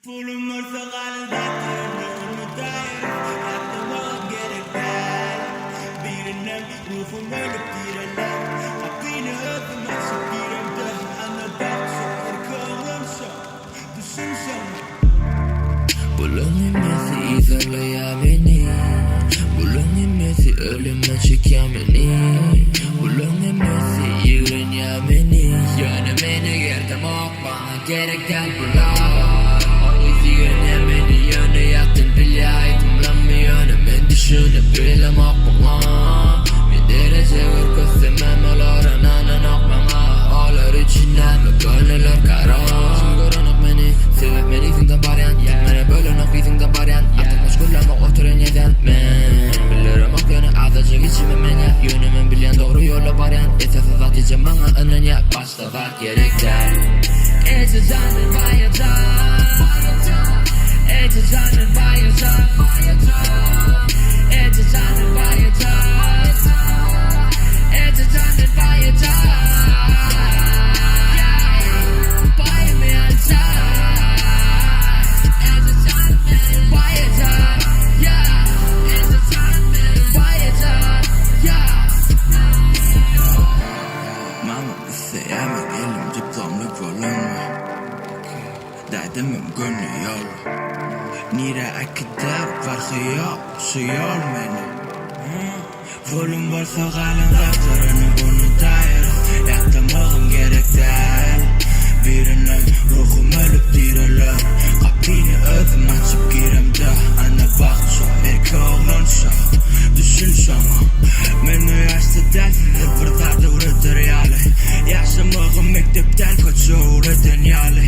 Pulum varsa kalbette unutayım. Yaptığım gerekler. Birine ruhum ölüp direler. Kalbini öpüm açıp giremde. Anla bak şöyle kalırsa. Düşünsem. Bulunmamesi izolaya beni. Bulunmamesi ölüme çıkan beni. Bulunmamesi yığın ya beni. Yönümene geldim ok bana gerek gel bulan. Beni yönü yattın bile aydınlanmıyor. Ben düşünüp bilem ok bana. Bir derece ürküstemem oların anan ok bana. Olar içinden mi gönüller kara. Şimdi görünüp beni sevip beni izinde baryan. Bana bölünüp izinde baryan. Artık meşgulleme oturun yeden ben. Bilirim ok yönü azıcık içime mene. Yönümün bilen doğru yolla baryan. Esasız atıcı bana önen ya. Başta bak gerekler. It's a diamond by your time. It's a diamond by your time. It's a diamond by your time. It's a diamond by your time. Buy me on time. It's a diamond by your time. Yeah. It's a diamond by your time. Yeah. Mama sevmek elim diplomluk volum. Derdimim gönlü yol. Nire akıda farkı yok. Su yol beni. Volum varsa kalın kaplarını bunu dair. Yaptığım gerek değil. Birine ruhum ölüp direler. Kapını öpüm açıp giremde. Anne bak şu erkek olunsa. Düşün sana. Men yaşta delsin. Fırtada uğradı reali. Yaşamağım mektepten kaçıyor uğradı nyali.